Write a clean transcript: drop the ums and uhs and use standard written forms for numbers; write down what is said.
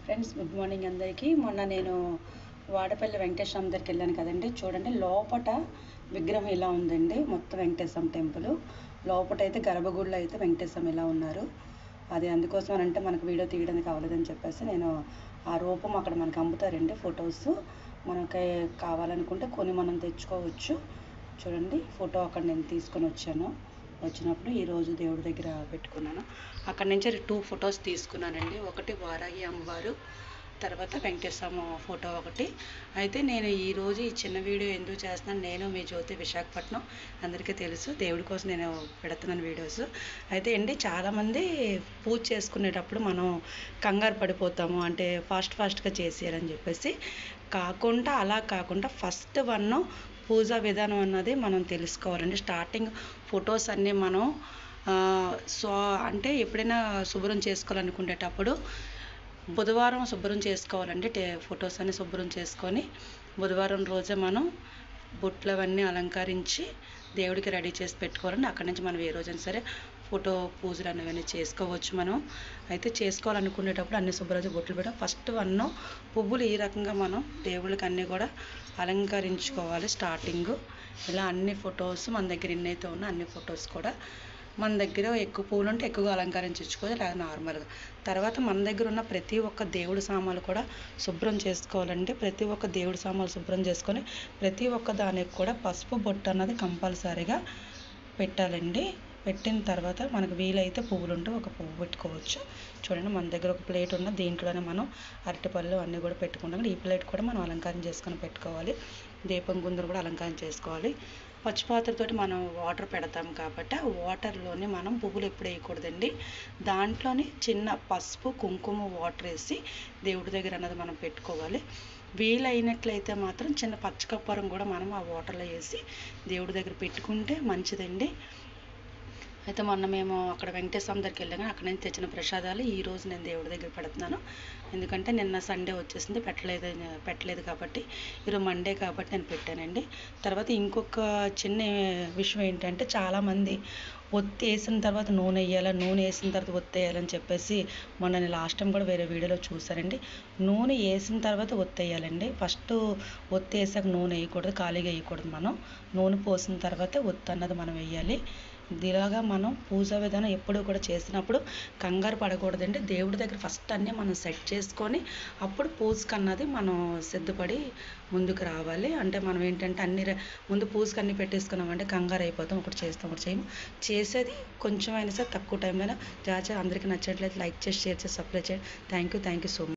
Friends, good morning అందరికీ. మొన్న నేను వాడపల్లి వెంకటేశ్వరం దగ్గరికి వెళ్ళాను కదండి. చూడండి, లోపట విగ్రహం ఇలా ఉందండి. మొత్తం వెంకటేశ్వరం టెంపుల్ లోపట అయితే గర్భగుడిలో అయితే వెంకటేశ్వరం ఇలా ఉన్నారు. అది అందుకోసం అంటే మనకు వీడియో తీయడానికి అవ్వలేదని చెప్పేసి నేను ఆ రూపం అక్కడ మనకు అమ్ముతారండి. ఫొటోస్ మనకి కావాలనుకుంటే కొని మనం తెచ్చుకోవచ్చు. చూడండి, ఫోటో అక్కడ నేను తీసుకొని వచ్చినప్పుడు ఈరోజు దేవుడి దగ్గర పెట్టుకున్నాను. అక్కడ నుంచి 2 ఫొటోస్ తీసుకున్నానండి. ఒకటి వారాహి అమ్మవారు, తర్వాత వెంకటేశ్వర ఫోటో ఒకటి. అయితే నేను ఈరోజు ఈ చిన్న వీడియో ఎందుకు చేస్తున్నాను, నేను మీ జ్యోతి విశాఖపట్నం, అందరికీ తెలుసు. దేవుడి కోసం నేను పెడుతున్నాను వీడియోస్. అయితే అండి, చాలామంది పూజ చేసుకునేటప్పుడు మనం కంగారు పడిపోతాము, అంటే ఫాస్ట్గా చేసేయాలని చెప్పేసి. అలా కాకుండా ఫస్ట్ పూజా విధానం అన్నది మనం తెలుసుకోవాలండి. స్టార్టింగ్ ఫొటోస్ అన్నీ మనం అంటే ఎప్పుడైనా శుభ్రం చేసుకోవాలనుకునేటప్పుడు బుధవారం శుభ్రం చేసుకోవాలండి. ఫొటోస్ అన్నీ శుభ్రం చేసుకొని బుధవారం రోజే మనం బొట్లు అవన్నీ అలంకరించి దేవుడికి రెడీ చేసి పెట్టుకోవాలండి. అక్కడి నుంచి మనం ఏ రోజైనా సరే ఫోటో పూజలు అనేవన్నీ చేసుకోవచ్చు మనం. అయితే చేసుకోవాలనుకునేటప్పుడు అన్ని శుభ్రత బొట్లు పెట్టాం. ఫస్ట్ పువ్వులు ఈ రకంగా మనం దేవుళ్ళకి అన్నీ కూడా అలంకరించుకోవాలి. స్టార్టింగ్ ఇలా అన్ని ఫొటోస్ మన దగ్గర ఎన్నైతే ఉన్నా అన్ని ఫొటోస్ కూడా మన దగ్గర ఎక్కువ పూలు ఉంటే ఎక్కువగా అలంకరించుకోవాలి, లేదా నార్మల్గా. తర్వాత మన దగ్గర ఉన్న ప్రతి ఒక్క దేవుడి సామాన్లు కూడా శుభ్రం చేసుకోవాలండి. ప్రతి ఒక్క దేవుడి సామాన్లు శుభ్రం చేసుకొని ప్రతి ఒక్క దానికి కూడా పసుపు బొట్టు అన్నది కంపల్సరీగా పెట్టాలండి. పెట్టిన తర్వాత మనకు వీలైతే పువ్వులు ఉంటే ఒక పువ్వు పెట్టుకోవచ్చు. చూడండి, మన దగ్గర ఒక ప్లేట్ ఉన్న దీంట్లోనే మనం అరటిపళ్ళు అన్నీ కూడా పెట్టుకుంటాం. ఈ ప్లేట్ కూడా మనం అలంకారం చేసుకొని పెట్టుకోవాలి. దీపం గుందులు కూడా అలంకారం చేసుకోవాలి. పచ్చిపాత్రతోటి మనం వాటర్ పెడతాం కాబట్టి ఆ వాటర్లోనే మనం పువ్వులు ఎప్పుడు వేయకూడదండి. దాంట్లోనే చిన్న పసుపు కుంకుమ వాటర్ వేసి దేవుడి దగ్గర అన్నది మనం పెట్టుకోవాలి. వీలైనట్లయితే మాత్రం చిన్న పచ్చకర్పూరం కూడా మనం ఆ వాటర్లో వేసి దేవుడి దగ్గర పెట్టుకుంటే మంచిదండి. అయితే మొన్న మేము అక్కడ వెంకటేశ్వరం దగ్గరికి వెళ్ళాము. అక్కడ నుంచి తెచ్చిన ప్రసాదాలు ఈరోజు నేను దేవుడి దగ్గర పెడుతున్నాను. ఎందుకంటే నిన్న సండే వచ్చేసింది, పెట్టలేదు కాబట్టి ఈరోజు మండే కాబట్టి నేను పెట్టానండి. తర్వాత ఇంకొక చిన్న విషయం ఏంటంటే, చాలామంది ఒత్తి వేసిన తర్వాత నూనె వేయాలి, నూనె వేసిన తర్వాత ఒత్తి వేయాలని చెప్పేసి మొన్న నేను లాస్ట్ టైం కూడా వేరే వీడియోలో చూసానండి. నూనె వేసిన తర్వాత ఒత్తి వేయాలండి. ఫస్ట్ ఒత్తి వేసాక నూనె వేయకూడదు, ఖాళీగా వేయకూడదు. మనం నూనె పోసిన తర్వాత ఒత్తి అన్నది మనం వేయాలి. ఇలాగా మనం పూజా విధానం ఎప్పుడు కూడా చేసినప్పుడు కంగారు పడకూడదండి. దేవుడి దగ్గర ఫస్ట్ అన్నీ మనం సెట్ చేసుకొని అప్పుడు పూజకి అన్నది మనం సిద్ధపడి ముందుకు రావాలి. అంటే మనం ఏంటంటే ముందు పూజకి అన్నీ పెట్టేసుకున్నామంటే కంగారు అయిపోతాం, ఒకటి చేస్తాం ఒకటి చేయము. చేసేది కొంచెం అయినా సరే తక్కువ టైంలో. జాగ్రత్త అందరికీ నచ్చినట్లయితే లైక్ చేసి, షేర్ చేసి, సబ్స్క్రైబ్ చేయండి. Thank you so much.